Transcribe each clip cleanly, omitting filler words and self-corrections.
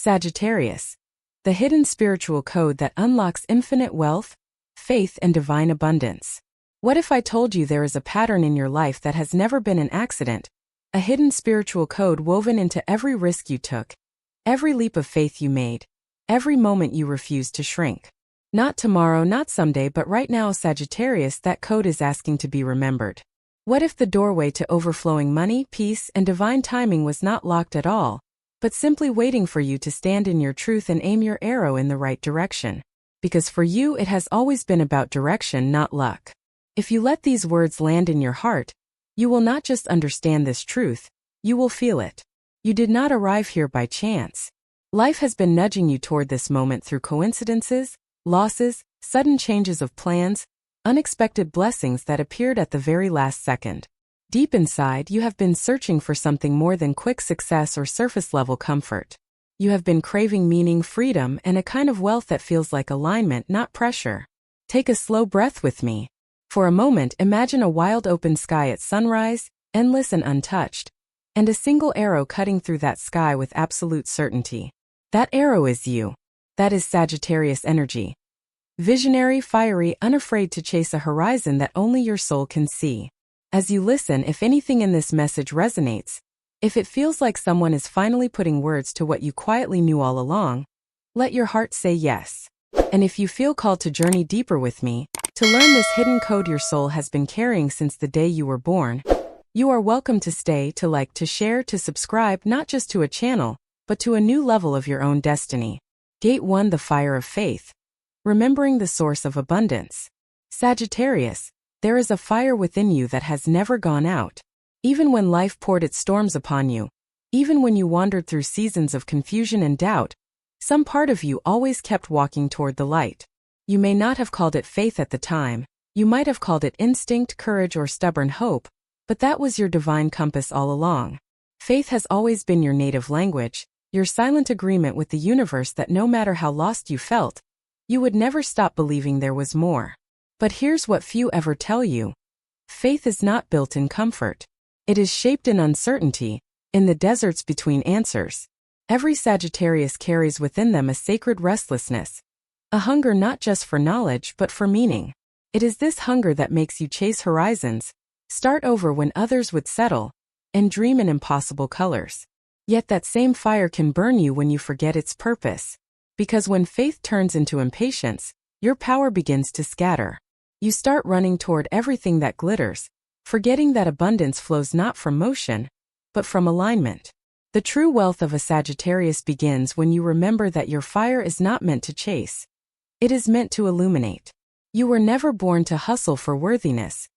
Sagittarius, the hidden spiritual code that unlocks infinite wealth, faith, and divine abundance. What if I told you there is a pattern in your life that has never been an accident, a hidden spiritual code woven into every risk you took, every leap of faith you made, every moment you refused to shrink? Not tomorrow, not someday, but right now, Sagittarius, that code is asking to be remembered. What if the doorway to overflowing money, peace, and divine timing was not locked at all, but simply waiting for you to stand in your truth and aim your arrow in the right direction? Because for you, it has always been about direction, not luck. If you let these words land in your heart, you will not just understand this truth, you will feel it. You did not arrive here by chance. Life has been nudging you toward this moment through coincidences, losses, sudden changes of plans, unexpected blessings that appeared at the very last second. Deep inside, you have been searching for something more than quick success or surface-level comfort. You have been craving meaning, freedom, and a kind of wealth that feels like alignment, not pressure. Take a slow breath with me. For a moment, imagine a wild open sky at sunrise, endless and untouched, and a single arrow cutting through that sky with absolute certainty. That arrow is you. That is Sagittarius energy. Visionary, fiery, unafraid to chase a horizon that only your soul can see. As you listen, if anything in this message resonates, if it feels like someone is finally putting words to what you quietly knew all along, let your heart say yes. And if you feel called to journey deeper with me, to learn this hidden code your soul has been carrying since the day you were born, you are welcome to stay, to like, to share, to subscribe, not just to a channel, but to a new level of your own destiny. Gate 1: The Fire of Faith. Remembering the source of abundance. Sagittarius, there is a fire within you that has never gone out. Even when life poured its storms upon you, even when you wandered through seasons of confusion and doubt, some part of you always kept walking toward the light. You may not have called it faith at the time, you might have called it instinct, courage, or stubborn hope, but that was your divine compass all along. Faith has always been your native language, your silent agreement with the universe that no matter how lost you felt, you would never stop believing there was more. But here's what few ever tell you. Faith is not built in comfort. It is shaped in uncertainty, in the deserts between answers. Every Sagittarius carries within them a sacred restlessness, a hunger not just for knowledge but for meaning. It is this hunger that makes you chase horizons, start over when others would settle, and dream in impossible colors. Yet that same fire can burn you when you forget its purpose. Because when faith turns into impatience, your power begins to scatter. You start running toward everything that glitters, forgetting that abundance flows not from motion, but from alignment. The true wealth of a Sagittarius begins when you remember that your fire is not meant to chase. It is meant to illuminate. You were never born to hustle for worthiness.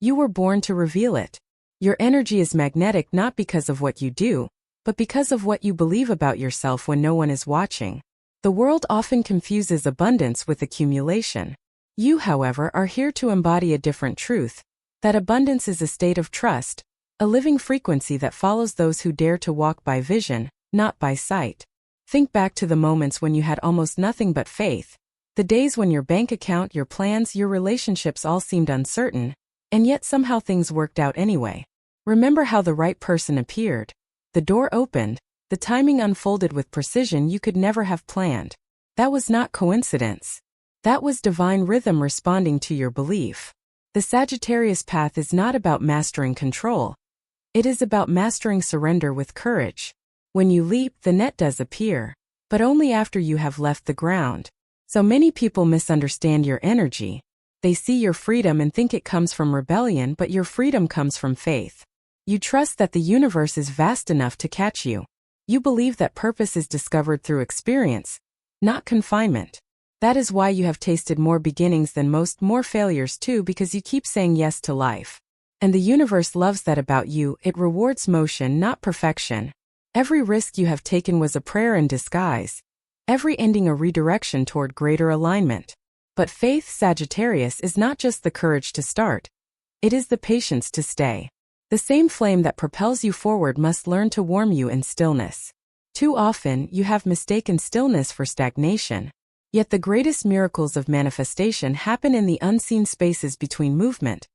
You were born to reveal it. Your energy is magnetic not because of what you do, but because of what you believe about yourself when no one is watching. The world often confuses abundance with accumulation. You, however, are here to embody a different truth, that abundance is a state of trust, a living frequency that follows those who dare to walk by vision, not by sight. Think back to the moments when you had almost nothing but faith, the days when your bank account, your plans, your relationships all seemed uncertain, and yet somehow things worked out anyway. Remember how the right person appeared, the door opened, the timing unfolded with precision you could never have planned. That was not coincidence. That was divine rhythm responding to your belief. The Sagittarius path is not about mastering control. It is about mastering surrender with courage. When you leap, the net does appear, but only after you have left the ground. So many people misunderstand your energy. They see your freedom and think it comes from rebellion, but your freedom comes from faith. You trust that the universe is vast enough to catch you. You believe that purpose is discovered through experience, not confinement. That is why you have tasted more beginnings than most, more failures too, because you keep saying yes to life. And the universe loves that about you. It rewards motion, not perfection. Every risk you have taken was a prayer in disguise. Every ending a redirection toward greater alignment. But faith, Sagittarius, is not just the courage to start. It is the patience to stay. The same flame that propels you forward must learn to warm you in stillness. Too often, you have mistaken stillness for stagnation. Yet the greatest miracles of manifestation happen in the unseen spaces between movement,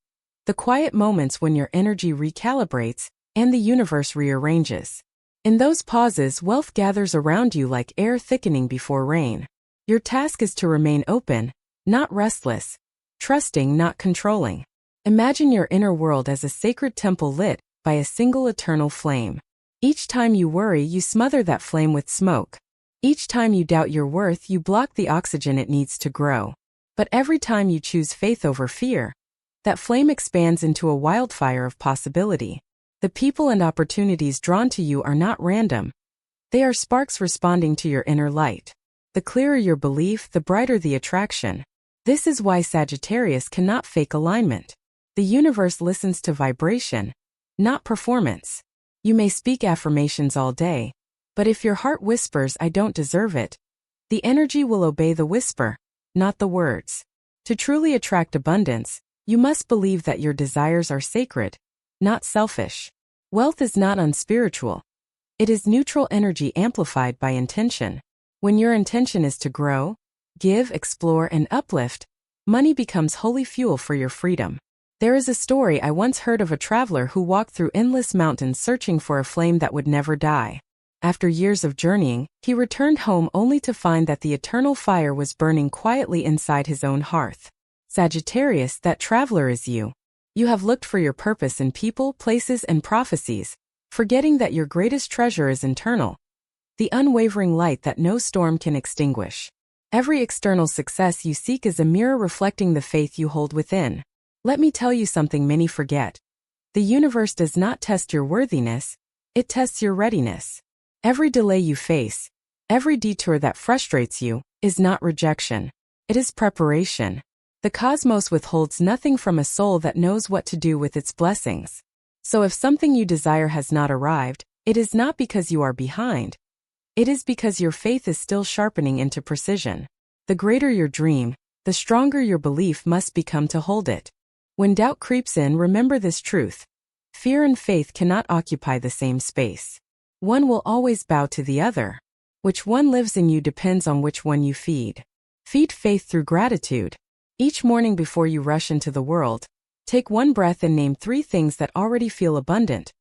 the quiet moments when your energy recalibrates and the universe rearranges. In those pauses, wealth gathers around you like air thickening before rain. Your task is to remain open, not restless, trusting, not controlling. Imagine your inner world as a sacred temple lit by a single eternal flame. Each time you worry, you smother that flame with smoke. Each time you doubt your worth, you block the oxygen it needs to grow. But every time you choose faith over fear, that flame expands into a wildfire of possibility. The people and opportunities drawn to you are not random. They are sparks responding to your inner light. The clearer your belief, the brighter the attraction. This is why Sagittarius cannot fake alignment. The universe listens to vibration, not performance. You may speak affirmations all day, but if your heart whispers, "I don't deserve it," the energy will obey the whisper, not the words. To truly attract abundance, you must believe that your desires are sacred, not selfish. Wealth is not unspiritual. It is neutral energy amplified by intention. When your intention is to grow, give, explore, and uplift, money becomes holy fuel for your freedom. There is a story I once heard of a traveler who walked through endless mountains searching for a flame that would never die. After years of journeying, he returned home only to find that the eternal fire was burning quietly inside his own hearth. Sagittarius, that traveler is you. You have looked for your purpose in people, places, and prophecies, forgetting that your greatest treasure is internal, the unwavering light that no storm can extinguish. Every external success you seek is a mirror reflecting the faith you hold within. Let me tell you something many forget. The universe does not test your worthiness, it tests your readiness. Every delay you face, every detour that frustrates you, is not rejection. It is preparation. The cosmos withholds nothing from a soul that knows what to do with its blessings. So if something you desire has not arrived, it is not because you are behind. It is because your faith is still sharpening into precision. The greater your dream, the stronger your belief must become to hold it. When doubt creeps in, remember this truth. Fear and faith cannot occupy the same space. One will always bow to the other. Which one lives in you depends on which one you feed. Feed faith through gratitude. Each morning before you rush into the world, take one breath and name 3 things that already feel abundant.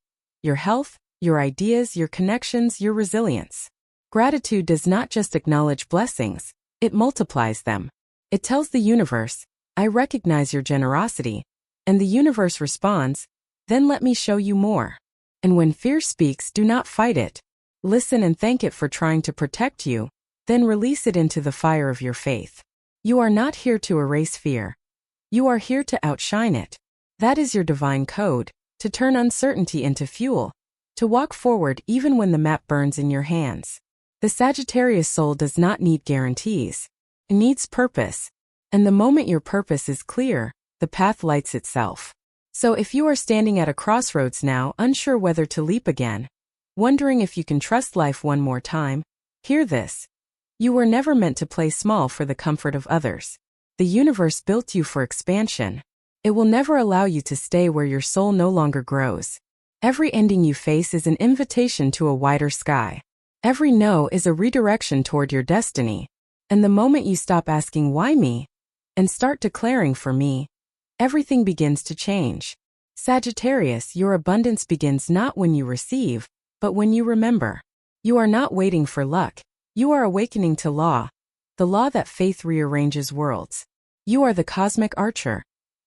Your health, your ideas, your connections, your resilience. Gratitude does not just acknowledge blessings, it multiplies them. It tells the universe, "I recognize your generosity." And the universe responds, "Then let me show you more." And when fear speaks, do not fight it. Listen and thank it for trying to protect you, then release it into the fire of your faith. You are not here to erase fear. You are here to outshine it. That is your divine code, to turn uncertainty into fuel, to walk forward even when the map burns in your hands. The Sagittarius soul does not need guarantees. It needs purpose. And the moment your purpose is clear, the path lights itself. So if you are standing at a crossroads now, unsure whether to leap again, wondering if you can trust life one more time, hear this. You were never meant to play small for the comfort of others. The universe built you for expansion. It will never allow you to stay where your soul no longer grows. Every ending you face is an invitation to a wider sky. Every no is a redirection toward your destiny. And the moment you stop asking why me, and start declaring for me, everything begins to change. Sagittarius, your abundance begins not when you receive, but when you remember. You are not waiting for luck. You are awakening to law, the law that faith rearranges worlds. You are the cosmic archer,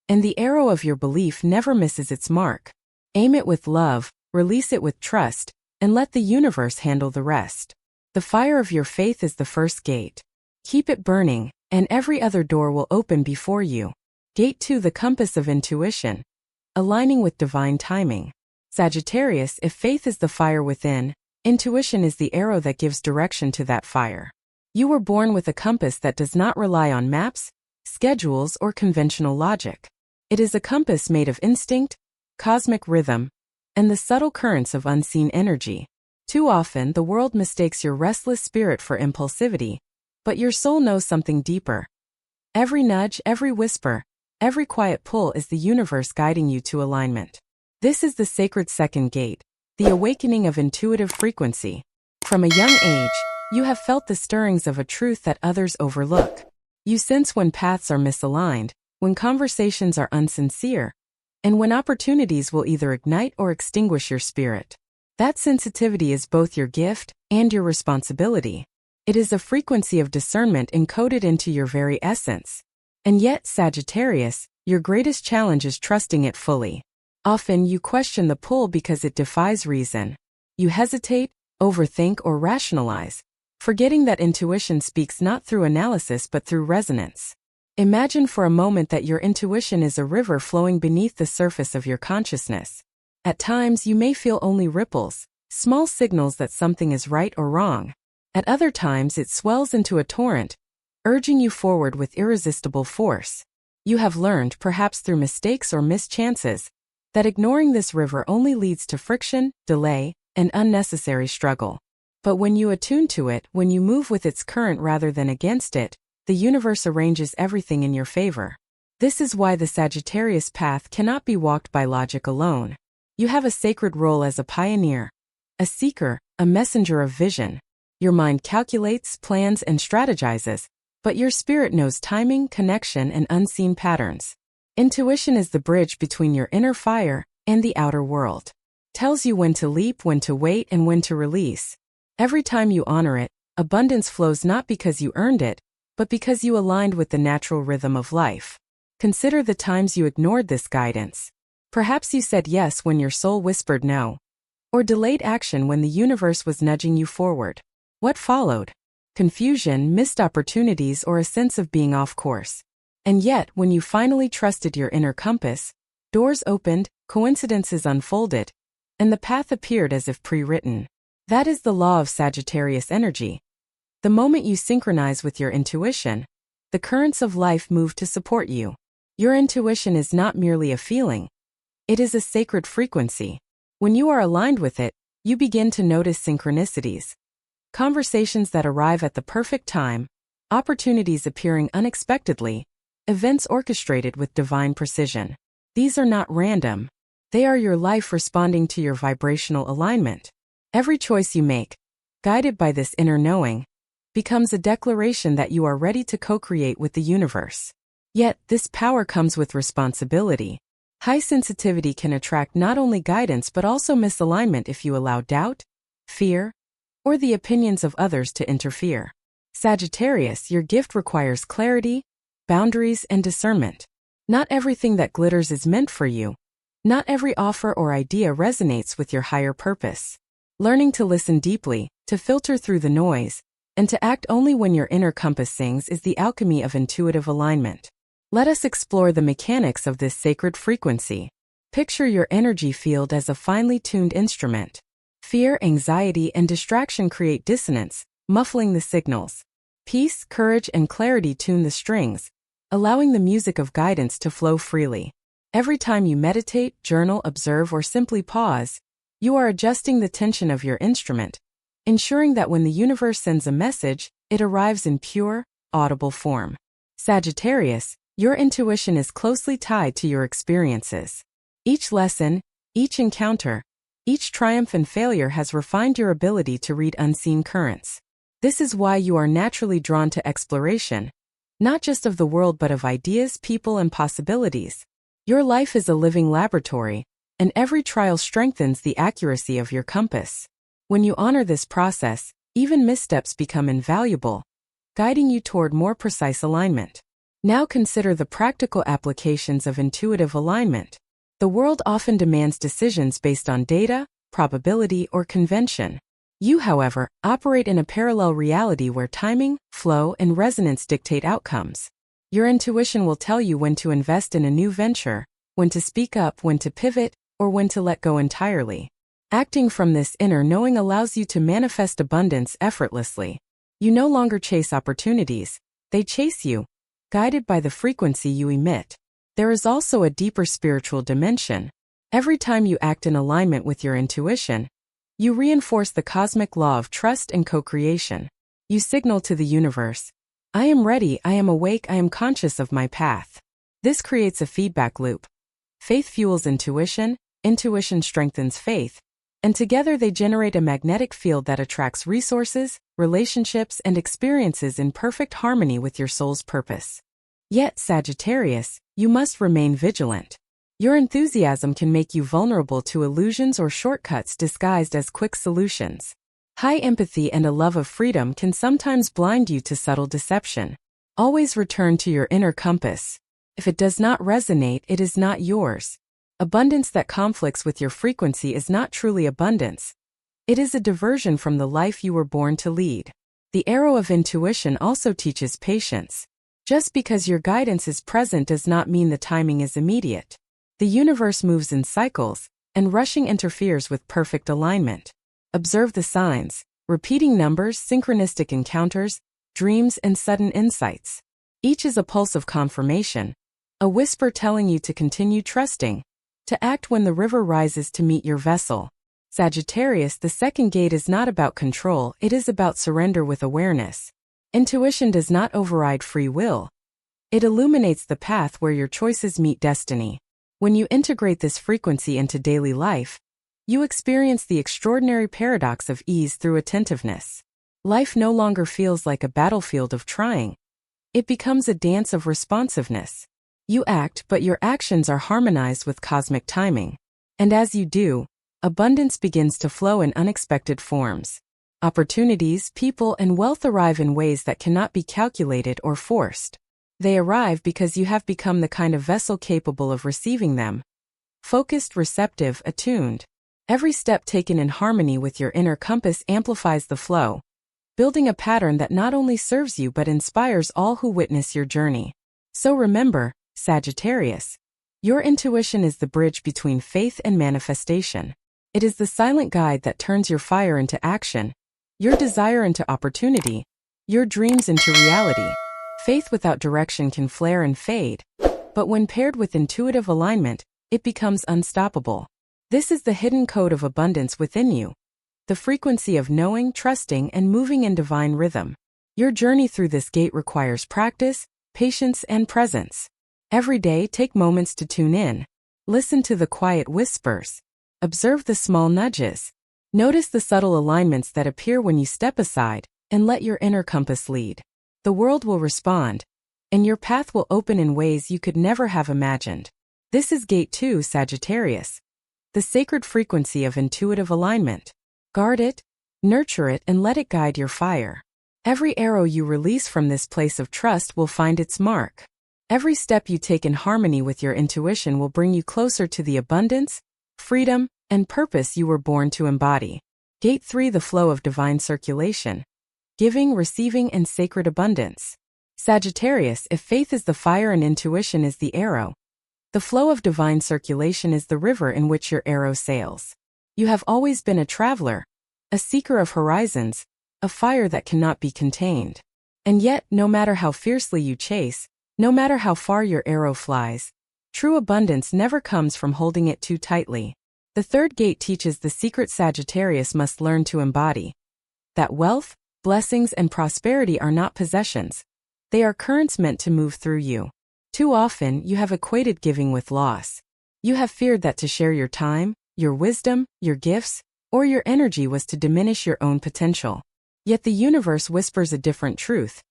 and the arrow of your belief never misses its mark. Aim it with love, release it with trust, and let the universe handle the rest. The fire of your faith is the first gate. Keep it burning, and every other door will open before you. Gate 2, the compass of intuition, aligning with divine timing. Sagittarius, if faith is the fire within, intuition is the arrow that gives direction to that fire. You were born with a compass that does not rely on maps, schedules, or conventional logic. It is a compass made of instinct, cosmic rhythm, and the subtle currents of unseen energy. Too often, the world mistakes your restless spirit for impulsivity, but your soul knows something deeper. Every nudge, every whisper, every quiet pull is the universe guiding you to alignment. This is the sacred second gate, the awakening of intuitive frequency. From a young age, you have felt the stirrings of a truth that others overlook. You sense when paths are misaligned, when conversations are insincere, and when opportunities will either ignite or extinguish your spirit. That sensitivity is both your gift and your responsibility. It is a frequency of discernment encoded into your very essence. And yet, Sagittarius, your greatest challenge is trusting it fully. Often you question the pull because it defies reason. You hesitate, overthink, or rationalize, forgetting that intuition speaks not through analysis but through resonance. Imagine for a moment that your intuition is a river flowing beneath the surface of your consciousness. At times you may feel only ripples, small signals that something is right or wrong. At other times it swells into a torrent, urging you forward with irresistible force. You have learned, perhaps through mistakes or mischances, that ignoring this river only leads to friction, delay, and unnecessary struggle. But when you attune to it, when you move with its current rather than against it, the universe arranges everything in your favor. This is why the Sagittarius path cannot be walked by logic alone. You have a sacred role as a pioneer, a seeker, a messenger of vision. Your mind calculates, plans, and strategizes, but your spirit knows timing, connection, and unseen patterns. Intuition is the bridge between your inner fire and the outer world. Tells you when to leap, when to wait, and when to release. Every time you honor it, abundance flows not because you earned it, but because you aligned with the natural rhythm of life. Consider the times you ignored this guidance. Perhaps you said yes when your soul whispered no, or delayed action when the universe was nudging you forward. What followed? Confusion, missed opportunities, or a sense of being off course. And yet, when you finally trusted your inner compass, doors opened, coincidences unfolded, and the path appeared as if pre-written. That is the law of Sagittarius energy. The moment you synchronize with your intuition, the currents of life move to support you. Your intuition is not merely a feeling. It is a sacred frequency. When you are aligned with it, you begin to notice synchronicities. Conversations that arrive at the perfect time, opportunities appearing unexpectedly, events orchestrated with divine precision. These are not random. They are your life responding to your vibrational alignment. Every choice you make, guided by this inner knowing, becomes a declaration that you are ready to co-create with the universe. Yet, this power comes with responsibility. High sensitivity can attract not only guidance but also misalignment if you allow doubt, fear, or the opinions of others to interfere. Sagittarius, your gift requires clarity, boundaries, and discernment. Not everything that glitters is meant for you. Not every offer or idea resonates with your higher purpose. Learning to listen deeply, to filter through the noise, and to act only when your inner compass sings is the alchemy of intuitive alignment. Let us explore the mechanics of this sacred frequency. Picture your energy field as a finely tuned instrument. Fear, anxiety, and distraction create dissonance, muffling the signals. Peace, courage, and clarity tune the strings, allowing the music of guidance to flow freely. Every time you meditate, journal, observe, or simply pause, you are adjusting the tension of your instrument, ensuring that when the universe sends a message, it arrives in pure, audible form. Sagittarius, your intuition is closely tied to your experiences. Each lesson, each encounter, each triumph and failure has refined your ability to read unseen currents. This is why you are naturally drawn to exploration, not just of the world but of ideas, people, and possibilities. Your life is a living laboratory, and every trial strengthens the accuracy of your compass. When you honor this process, even missteps become invaluable, guiding you toward more precise alignment. Now consider the practical applications of intuitive alignment. The world often demands decisions based on data, probability, or convention. You, however, operate in a parallel reality where timing, flow, and resonance dictate outcomes. Your intuition will tell you when to invest in a new venture, when to speak up, when to pivot, or when to let go entirely. Acting from this inner knowing allows you to manifest abundance effortlessly. You no longer chase opportunities, they chase you, guided by the frequency you emit. There is also a deeper spiritual dimension. Every time you act in alignment with your intuition, you reinforce the cosmic law of trust and co-creation. You signal to the universe, I am ready, I am awake, I am conscious of my path. This creates a feedback loop. Faith fuels intuition, intuition strengthens faith, and together they generate a magnetic field that attracts resources, relationships, and experiences in perfect harmony with your soul's purpose. Yet, Sagittarius, you must remain vigilant. Your enthusiasm can make you vulnerable to illusions or shortcuts disguised as quick solutions. High empathy and a love of freedom can sometimes blind you to subtle deception. Always return to your inner compass. If it does not resonate, it is not yours. Abundance that conflicts with your frequency is not truly abundance. It is a diversion from the life you were born to lead. The arrow of intuition also teaches patience. Just because your guidance is present does not mean the timing is immediate. The universe moves in cycles, and rushing interferes with perfect alignment. Observe the signs, repeating numbers, synchronistic encounters, dreams, and sudden insights. Each is a pulse of confirmation, a whisper telling you to continue trusting, to act when the river rises to meet your vessel. Sagittarius, the second gate is not about control, it is about surrender with awareness. Intuition does not override free will. It illuminates the path where your choices meet destiny. When you integrate this frequency into daily life, you experience the extraordinary paradox of ease through attentiveness. Life no longer feels like a battlefield of trying. It becomes a dance of responsiveness. You act, but your actions are harmonized with cosmic timing. And as you do, abundance begins to flow in unexpected forms. Opportunities, people, and wealth arrive in ways that cannot be calculated or forced. They arrive because you have become the kind of vessel capable of receiving them. Focused, receptive, attuned. Every step taken in harmony with your inner compass amplifies the flow, building a pattern that not only serves you but inspires all who witness your journey. So remember, Sagittarius, your intuition is the bridge between faith and manifestation. It is the silent guide that turns your fire into action, your desire into opportunity, your dreams into reality. Faith without direction can flare and fade, but when paired with intuitive alignment, it becomes unstoppable. This is the hidden code of abundance within you, the frequency of knowing, trusting, and moving in divine rhythm. Your journey through this gate requires practice, patience, and presence. Every day, take moments to tune in. Listen to the quiet whispers. Observe the small nudges. Notice the subtle alignments that appear when you step aside and let your inner compass lead. The world will respond, and your path will open in ways you could never have imagined. This is Gate 2, Sagittarius, the sacred frequency of intuitive alignment. Guard it, nurture it, and let it guide your fire. Every arrow you release from this place of trust will find its mark. Every step you take in harmony with your intuition will bring you closer to the abundance, freedom, and purpose you were born to embody. Gate 3, the flow of divine circulation. Giving, receiving, and sacred abundance. Sagittarius, if faith is the fire and intuition is the arrow, the flow of divine circulation is the river in which your arrow sails. You have always been a traveler, a seeker of horizons, a fire that cannot be contained. And yet, no matter how fiercely you chase, no matter how far your arrow flies, true abundance never comes from holding it too tightly. The third gate teaches the secret Sagittarius must learn to embody. That wealth, blessings, and prosperity are not possessions. They are currents meant to move through you. Too often, you have equated giving with loss. You have feared that to share your time, your wisdom, your gifts, or your energy was to diminish your own potential. Yet the universe whispers a different truth.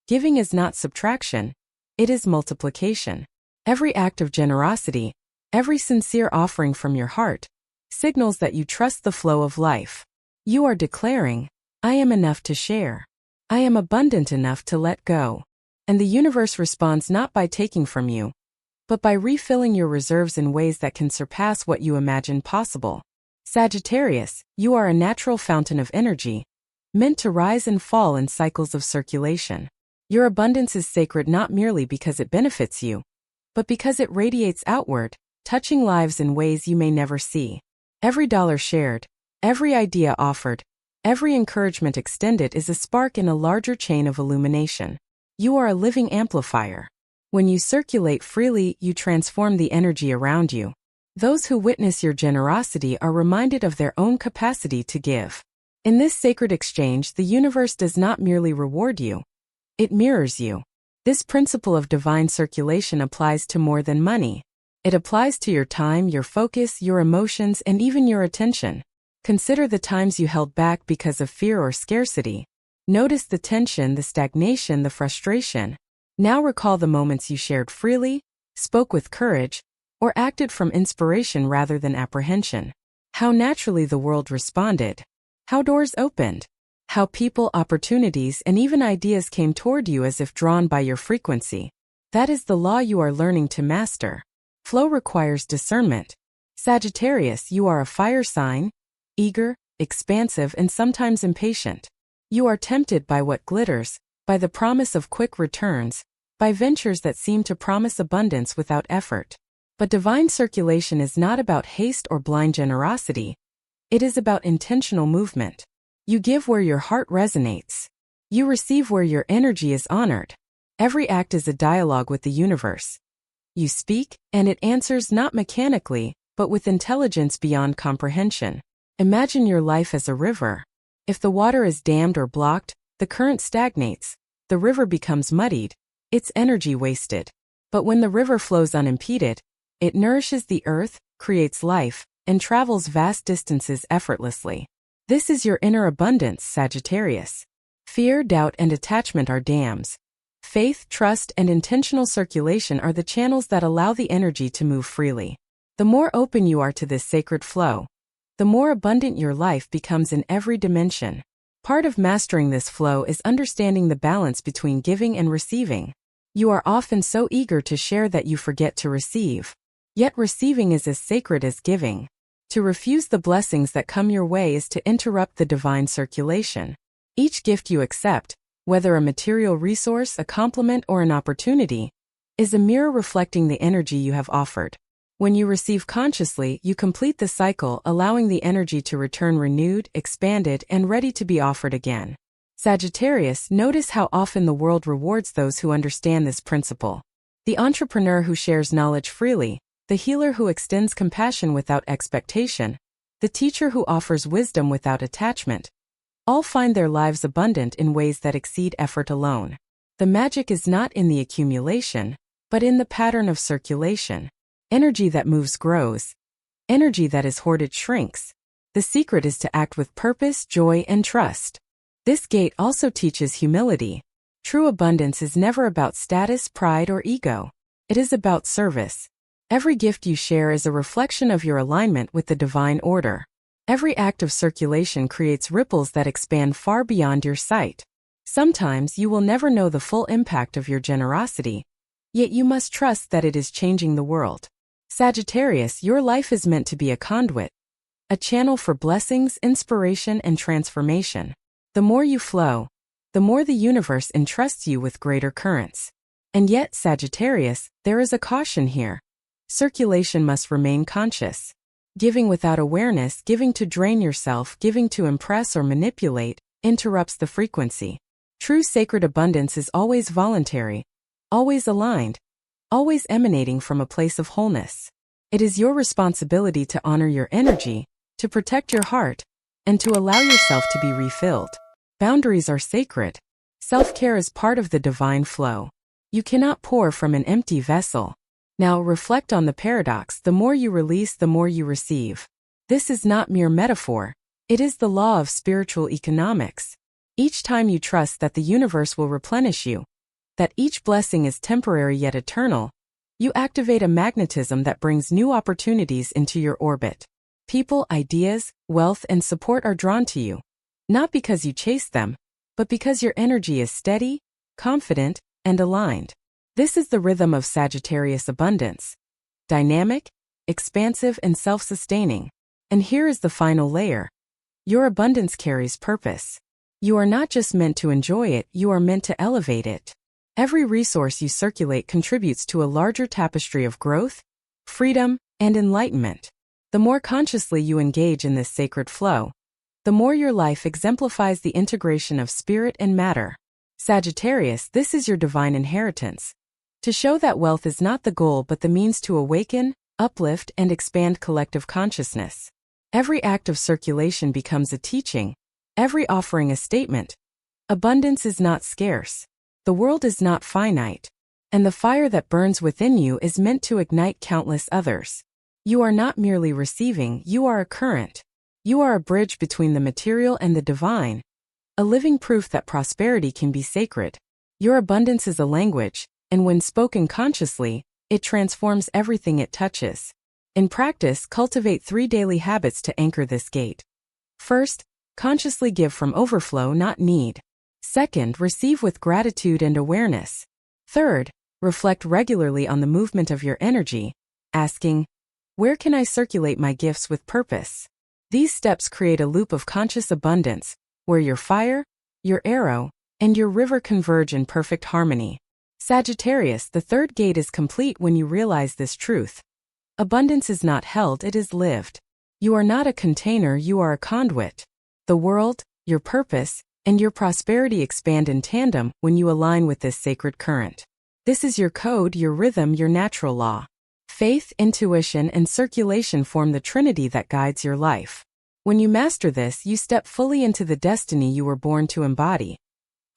Giving is not subtraction. It is multiplication. Every act of generosity, every sincere offering from your heart, signals that you trust the flow of life. You are declaring, I am enough to share. I am abundant enough to let go. And the universe responds not by taking from you, but by refilling your reserves in ways that can surpass what you imagined possible. Sagittarius, you are a natural fountain of energy, meant to rise and fall in cycles of circulation. Your abundance is sacred not merely because it benefits you, but because it radiates outward, touching lives in ways you may never see. Every dollar shared, every idea offered, every encouragement extended is a spark in a larger chain of illumination. You are a living amplifier. When you circulate freely, you transform the energy around you. Those who witness your generosity are reminded of their own capacity to give. In this sacred exchange, the universe does not merely reward you. It mirrors you. This principle of divine circulation applies to more than money. It applies to your time, your focus, your emotions, and even your attention. Consider the times you held back because of fear or scarcity. Notice the tension, the stagnation, the frustration. Now recall the moments you shared freely, spoke with courage, or acted from inspiration rather than apprehension. How naturally the world responded. How doors opened. How people, opportunities, and even ideas came toward you as if drawn by your frequency. That is the law you are learning to master. Flow requires discernment. Sagittarius, you are a fire sign, eager, expansive, and sometimes impatient. You are tempted by what glitters, by the promise of quick returns, by ventures that seem to promise abundance without effort. But divine circulation is not about haste or blind generosity. It is about intentional movement. You give where your heart resonates. You receive where your energy is honored. Every act is a dialogue with the universe. You speak, and it answers not mechanically, but with intelligence beyond comprehension. Imagine your life as a river. If the water is dammed or blocked, the current stagnates, the river becomes muddied, its energy wasted. But when the river flows unimpeded, it nourishes the earth, creates life, and travels vast distances effortlessly. This is your inner abundance, Sagittarius. Fear, doubt, and attachment are dams. Faith, trust, and intentional circulation are the channels that allow the energy to move freely. The more open you are to this sacred flow, the more abundant your life becomes in every dimension. Part of mastering this flow is understanding the balance between giving and receiving. You are often so eager to share that you forget to receive. Yet receiving is as sacred as giving. To refuse the blessings that come your way is to interrupt the divine circulation. Each gift you accept, whether a material resource, a compliment, or an opportunity, is a mirror reflecting the energy you have offered. When you receive consciously, you complete the cycle, allowing the energy to return renewed, expanded, and ready to be offered again. Sagittarius, notice how often the world rewards those who understand this principle. The entrepreneur who shares knowledge freely, the healer who extends compassion without expectation, the teacher who offers wisdom without attachment, all find their lives abundant in ways that exceed effort alone. The magic is not in the accumulation, but in the pattern of circulation. Energy that moves grows. Energy that is hoarded shrinks. The secret is to act with purpose, joy, and trust. This gate also teaches humility. True abundance is never about status, pride, or ego. It is about service. Every gift you share is a reflection of your alignment with the divine order. Every act of circulation creates ripples that expand far beyond your sight. Sometimes you will never know the full impact of your generosity, yet you must trust that it is changing the world. Sagittarius, your life is meant to be a conduit, a channel for blessings, inspiration, and transformation. The more you flow, the more the universe entrusts you with greater currents. And yet, Sagittarius, there is a caution here. Circulation must remain conscious. Giving without awareness, giving to drain yourself, giving to impress or manipulate, interrupts the frequency. True sacred abundance is always voluntary, always aligned, always emanating from a place of wholeness. It is your responsibility to honor your energy, to protect your heart, and to allow yourself to be refilled. Boundaries are sacred. Self-care is part of the divine flow. You cannot pour from an empty vessel. Now reflect on the paradox: the more you release, the more you receive. This is not mere metaphor. It is the law of spiritual economics. Each time you trust that the universe will replenish you, that each blessing is temporary yet eternal, you activate a magnetism that brings new opportunities into your orbit. People, ideas, wealth, and support are drawn to you, not because you chase them, but because your energy is steady, confident, and aligned. This is the rhythm of Sagittarius abundance. Dynamic, expansive, and self-sustaining. And here is the final layer. Your abundance carries purpose. You are not just meant to enjoy it, you are meant to elevate it. Every resource you circulate contributes to a larger tapestry of growth, freedom, and enlightenment. The more consciously you engage in this sacred flow, the more your life exemplifies the integration of spirit and matter. Sagittarius, this is your divine inheritance. To show that wealth is not the goal but the means to awaken, uplift, and expand collective consciousness. Every act of circulation becomes a teaching, every offering a statement. Abundance is not scarce. The world is not finite. And the fire that burns within you is meant to ignite countless others. You are not merely receiving, you are a current. You are a bridge between the material and the divine, a living proof that prosperity can be sacred. Your abundance is a language, and when spoken consciously, It transforms everything it touches. In practice, cultivate 3 daily habits to anchor this gate. First, consciously give from overflow, not need. Second, receive with gratitude and awareness. Third, reflect regularly on the movement of your energy, asking, where can I circulate my gifts with purpose? These steps create a loop of conscious abundance, where your fire, your arrow, and your river converge in perfect harmony. Sagittarius, the 3rd gate is complete when you realize this truth. Abundance is not held, it is lived. You are not a container, you are a conduit. The world, your purpose, and your prosperity expand in tandem when you align with this sacred current. This is your code, your rhythm, your natural law. Faith, intuition, and circulation form the trinity that guides your life. When you master this, you step fully into the destiny you were born to embody.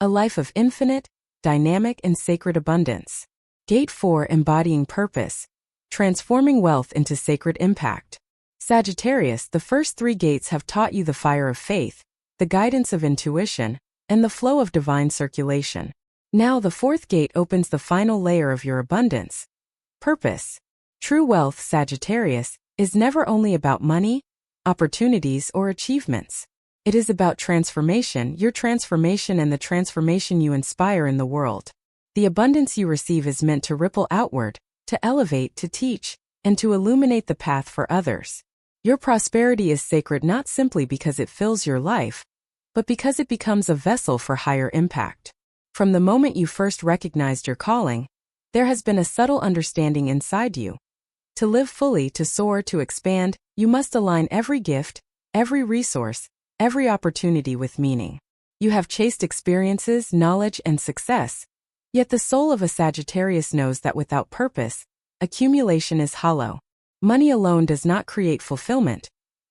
A life of infinite, dynamic, and sacred abundance. Gate 4, embodying purpose. Transforming wealth into sacred impact. Sagittarius, the first 3 gates have taught you the fire of faith, the guidance of intuition, and the flow of divine circulation. Now the 4th gate opens the final layer of your abundance. Purpose. True wealth, Sagittarius, is never only about money, opportunities, or achievements. It is about transformation, your transformation, and the transformation you inspire in the world. The abundance you receive is meant to ripple outward, to elevate, to teach, and to illuminate the path for others. Your prosperity is sacred not simply because it fills your life, but because it becomes a vessel for higher impact. From the moment you first recognized your calling, there has been a subtle understanding inside you. To live fully, to soar, to expand, you must align every gift, every resource, every opportunity with meaning. You have chased experiences, knowledge, and success, yet the soul of a Sagittarius knows that without purpose, accumulation is hollow. Money alone does not create fulfillment.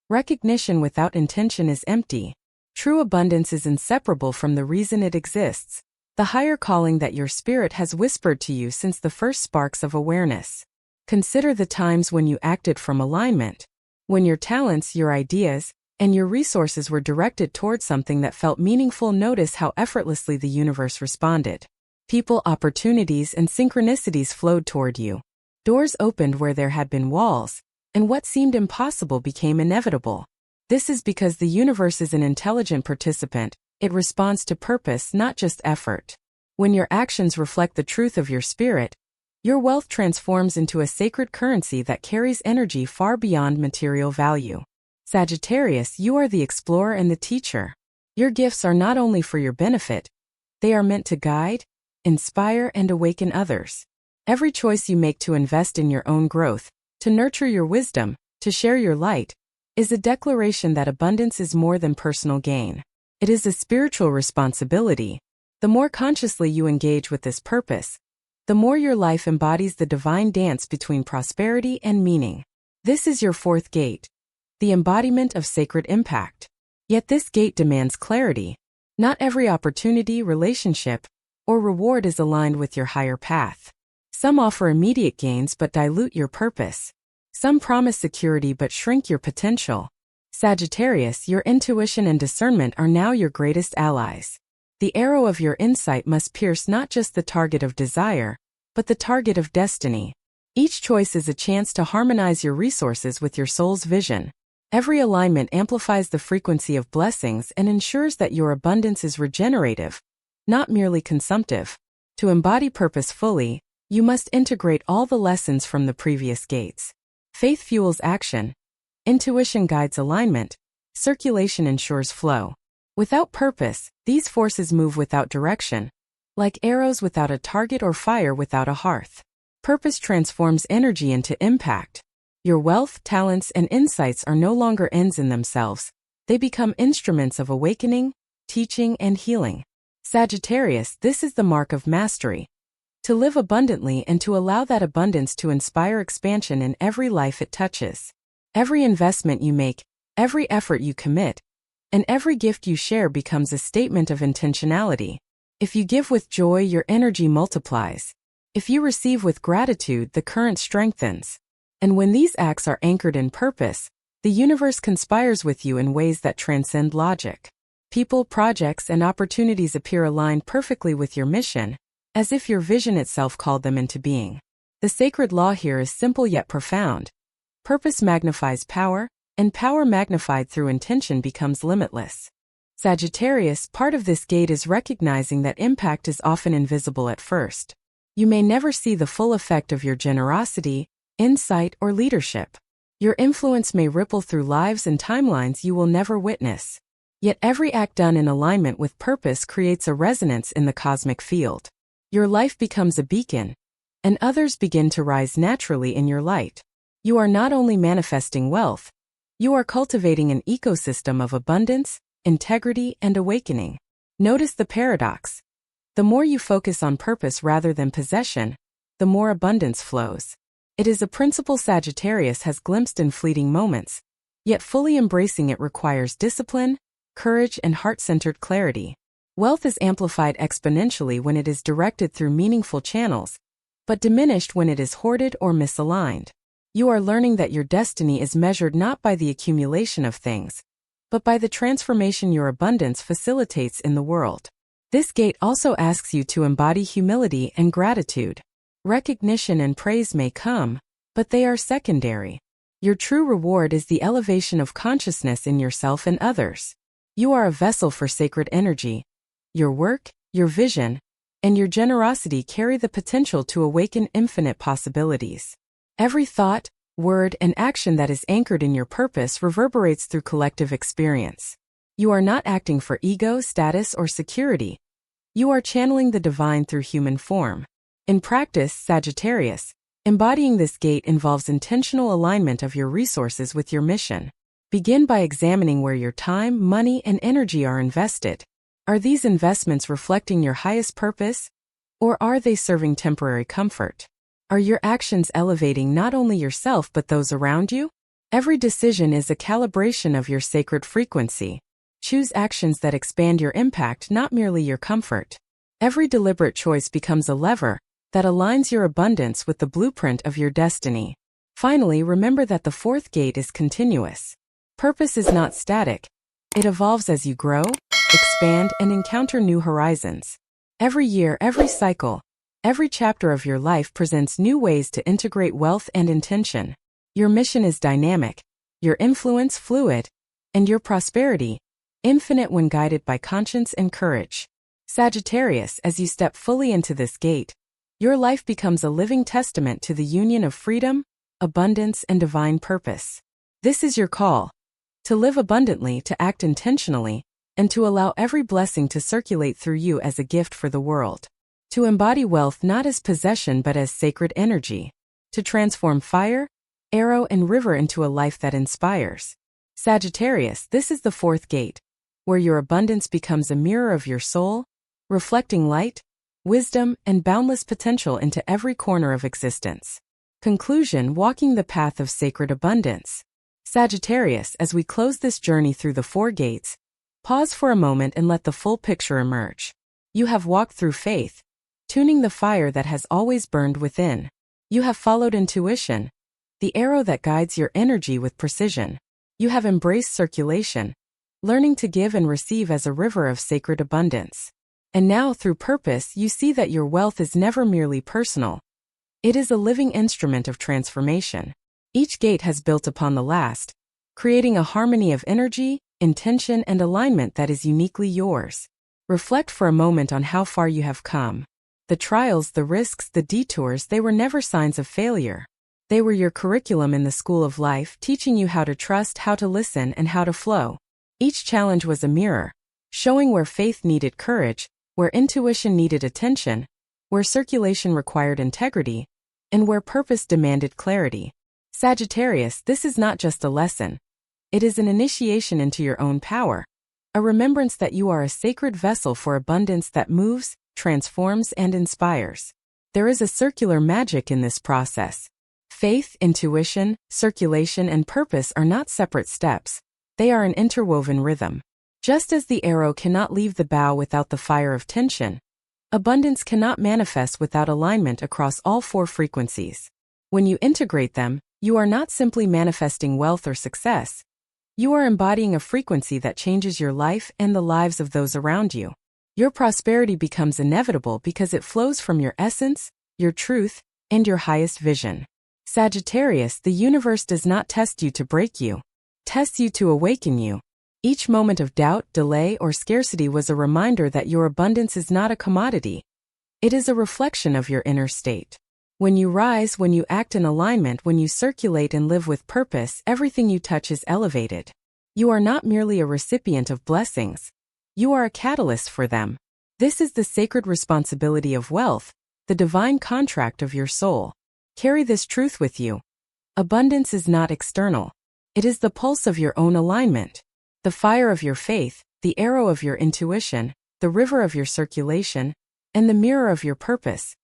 Recognition without intention is empty. True abundance is inseparable from the reason it exists, the higher calling that your spirit has whispered to you since the first sparks of awareness. Consider the times when you acted from alignment, when your talents, your ideas, and your resources were directed towards something that felt meaningful. Notice how effortlessly the universe responded. People, opportunities, and synchronicities flowed toward you. Doors opened where there had been walls, and what seemed impossible became inevitable. This is because the universe is an intelligent participant. It responds to purpose, not just effort. When your actions reflect the truth of your spirit, your wealth transforms into a sacred currency that carries energy far beyond material value. Sagittarius, you are the explorer and the teacher. Your gifts are not only for your benefit, they are meant to guide, inspire, and awaken others. Every choice you make to invest in your own growth, to nurture your wisdom, to share your light, is a declaration that abundance is more than personal gain. It is a spiritual responsibility. The more consciously you engage with this purpose, the more your life embodies the divine dance between prosperity and meaning. This is your 4th gate, the embodiment of sacred impact. Yet this gate demands clarity. Not every opportunity, relationship, or reward is aligned with your higher path. Some offer immediate gains but dilute your purpose. Some promise security but shrink your potential. Sagittarius, your intuition and discernment are now your greatest allies. The arrow of your insight must pierce not just the target of desire, but the target of destiny. Each choice is a chance to harmonize your resources with your soul's vision. Every alignment amplifies the frequency of blessings and ensures that your abundance is regenerative, not merely consumptive. To embody purpose fully, you must integrate all the lessons from the previous gates. Faith fuels action. Intuition guides alignment. Circulation ensures flow. Without purpose, these forces move without direction, like arrows without a target or fire without a hearth. Purpose transforms energy into impact. Your wealth, talents, and insights are no longer ends in themselves. They become instruments of awakening, teaching, and healing. Sagittarius, this is the mark of mastery. To live abundantly and to allow that abundance to inspire expansion in every life it touches. Every investment you make, every effort you commit, and every gift you share becomes a statement of intentionality. If you give with joy, your energy multiplies. If you receive with gratitude, the current strengthens. And when these acts are anchored in purpose, the universe conspires with you in ways that transcend logic. People, projects, and opportunities appear aligned perfectly with your mission, as if your vision itself called them into being. The sacred law here is simple yet profound. Purpose magnifies power, and power magnified through intention becomes limitless. Sagittarius, part of this gate is recognizing that impact is often invisible at first. You may never see the full effect of your generosity, insight, or leadership. Your influence may ripple through lives and timelines you will never witness. Yet every act done in alignment with purpose creates a resonance in the cosmic field. Your life becomes a beacon, and others begin to rise naturally in your light. You are not only manifesting wealth, you are cultivating an ecosystem of abundance, integrity, and awakening. Notice the paradox. The more you focus on purpose rather than possession, the more abundance flows. It is a principle Sagittarius has glimpsed in fleeting moments, yet fully embracing it requires discipline, courage, and heart-centered clarity. Wealth is amplified exponentially when it is directed through meaningful channels, but diminished when it is hoarded or misaligned. You are learning that your destiny is measured not by the accumulation of things, but by the transformation your abundance facilitates in the world. This gate also asks you to embody humility and gratitude. Recognition and praise may come, but they are secondary. Your true reward is the elevation of consciousness in yourself and others. You are a vessel for sacred energy. Your work, your vision, and your generosity carry the potential to awaken infinite possibilities. Every thought, word, and action that is anchored in your purpose reverberates through collective experience. You are not acting for ego, status, or security. You are channeling the divine through human form. In practice, Sagittarius, embodying this gate involves intentional alignment of your resources with your mission. Begin by examining where your time, money, and energy are invested. Are these investments reflecting your highest purpose, or are they serving temporary comfort? Are your actions elevating not only yourself but those around you? Every decision is a calibration of your sacred frequency. Choose actions that expand your impact, not merely your comfort. Every deliberate choice becomes a lever that aligns your abundance with the blueprint of your destiny. Finally, remember that the fourth gate is continuous. Purpose is not static. It evolves as you grow, expand, and encounter new horizons. Every year, every cycle, every chapter of your life presents new ways to integrate wealth and intention. Your mission is dynamic, your influence fluid, and your prosperity infinite when guided by conscience and courage. Sagittarius, as you step fully into this gate, your life becomes a living testament to the union of freedom, abundance, and divine purpose. This is your call: to live abundantly, to act intentionally, and to allow every blessing to circulate through you as a gift for the world. To embody wealth not as possession but as sacred energy. To transform fire, arrow, and river into a life that inspires. Sagittarius, this is the fourth gate, where your abundance becomes a mirror of your soul, reflecting light, wisdom, and boundless potential into every corner of existence. Conclusion: walking the path of sacred abundance. Sagittarius, as we close this journey through the four gates, pause for a moment and let the full picture emerge. You have walked through faith, tuning the fire that has always burned within. You have followed intuition, the arrow that guides your energy with precision. You have embraced circulation, learning to give and receive as a river of sacred abundance. And now, through purpose, you see that your wealth is never merely personal. It is a living instrument of transformation. Each gate has built upon the last, creating a harmony of energy, intention, and alignment that is uniquely yours. Reflect for a moment on how far you have come. The trials, the risks, the detours, they were never signs of failure. They were your curriculum in the school of life, teaching you how to trust, how to listen, and how to flow. Each challenge was a mirror, showing where faith needed courage, where intuition needed attention, where circulation required integrity, and where purpose demanded clarity. Sagittarius, this is not just a lesson. It is an initiation into your own power, a remembrance that you are a sacred vessel for abundance that moves, transforms, and inspires. There is a circular magic in this process. Faith, intuition, circulation, and purpose are not separate steps. They are an interwoven rhythm. Just as the arrow cannot leave the bow without the fire of tension, abundance cannot manifest without alignment across all four frequencies. When you integrate them, you are not simply manifesting wealth or success. You are embodying a frequency that changes your life and the lives of those around you. Your prosperity becomes inevitable because it flows from your essence, your truth, and your highest vision. Sagittarius, the universe does not test you to break you. It tests you to awaken you. Each moment of doubt, delay, or scarcity was a reminder that your abundance is not a commodity. It is a reflection of your inner state. When you rise, when you act in alignment, when you circulate and live with purpose, everything you touch is elevated. You are not merely a recipient of blessings. You are a catalyst for them. This is the sacred responsibility of wealth, the divine contract of your soul. Carry this truth with you. Abundance is not external. It is the pulse of your own alignment, the fire of your faith, the arrow of your intuition, the river of your circulation, and the mirror of your purpose.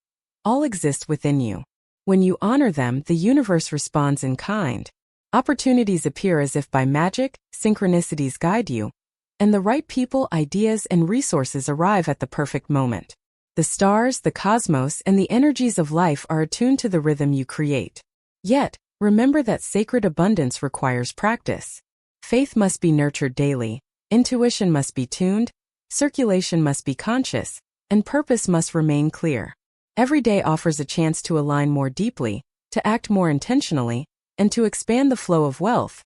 All exist within you. When you honor them, the universe responds in kind. Opportunities appear as if by magic, synchronicities guide you, and the right people, ideas, and resources arrive at the perfect moment. The stars, the cosmos, and the energies of life are attuned to the rhythm you create. Yet, remember that sacred abundance requires practice. Faith must be nurtured daily, intuition must be tuned, circulation must be conscious, and purpose must remain clear. Every day offers a chance to align more deeply, to act more intentionally, and to expand the flow of wealth,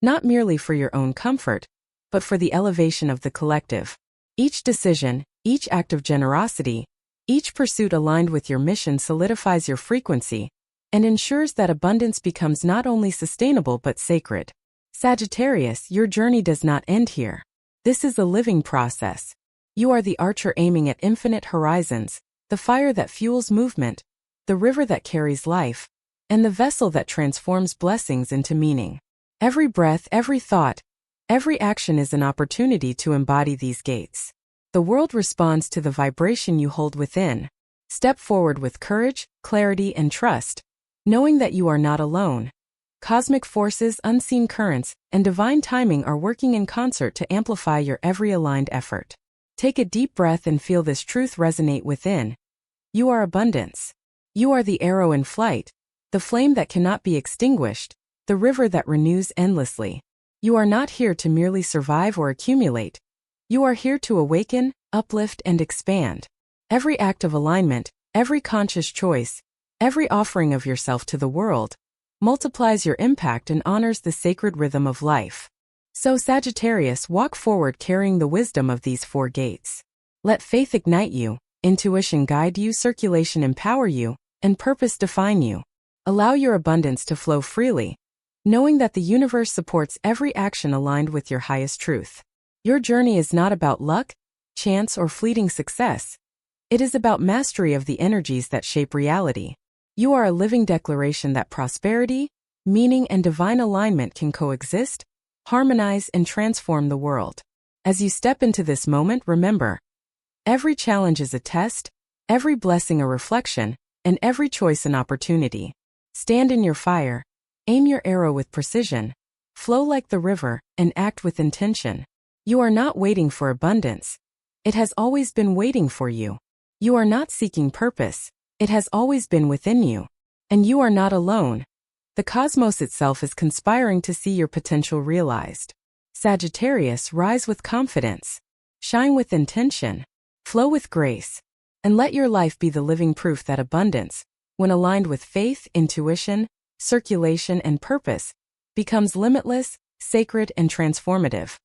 not merely for your own comfort, but for the elevation of the collective. Each decision, each act of generosity, each pursuit aligned with your mission solidifies your frequency and ensures that abundance becomes not only sustainable but sacred. Sagittarius, your journey does not end here. This is a living process. You are the archer aiming at infinite horizons, the fire that fuels movement, the river that carries life, and the vessel that transforms blessings into meaning. Every breath, every thought, every action is an opportunity to embody these gates. The world responds to the vibration you hold within. Step forward with courage, clarity, and trust, knowing that you are not alone. Cosmic forces, unseen currents, and divine timing are working in concert to amplify your every aligned effort. Take a deep breath and feel this truth resonate within. You are abundance. You are the arrow in flight, the flame that cannot be extinguished, the river that renews endlessly. You are not here to merely survive or accumulate. You are here to awaken, uplift, and expand. Every act of alignment, every conscious choice, every offering of yourself to the world, multiplies your impact and honors the sacred rhythm of life. So Sagittarius, walk forward carrying the wisdom of these 4 gates. Let faith ignite you, intuition guide you, circulation empower you, and purpose define you. Allow your abundance to flow freely, knowing that the universe supports every action aligned with your highest truth. Your journey is not about luck, chance, or fleeting success. It is about mastery of the energies that shape reality. You are a living declaration that prosperity, meaning, and divine alignment can coexist, harmonize, and transform the world. As you step into this moment, remember, every challenge is a test, every blessing a reflection, and every choice an opportunity. Stand in your fire, aim your arrow with precision, flow like the river, and act with intention. You are not waiting for abundance. It has always been waiting for you. You are not seeking purpose. It has always been within you. And you are not alone. The cosmos itself is conspiring to see your potential realized. Sagittarius, rise with confidence. Shine with intention. Flow with grace. And let your life be the living proof that abundance, when aligned with faith, intuition, circulation, and purpose, becomes limitless, sacred, and transformative.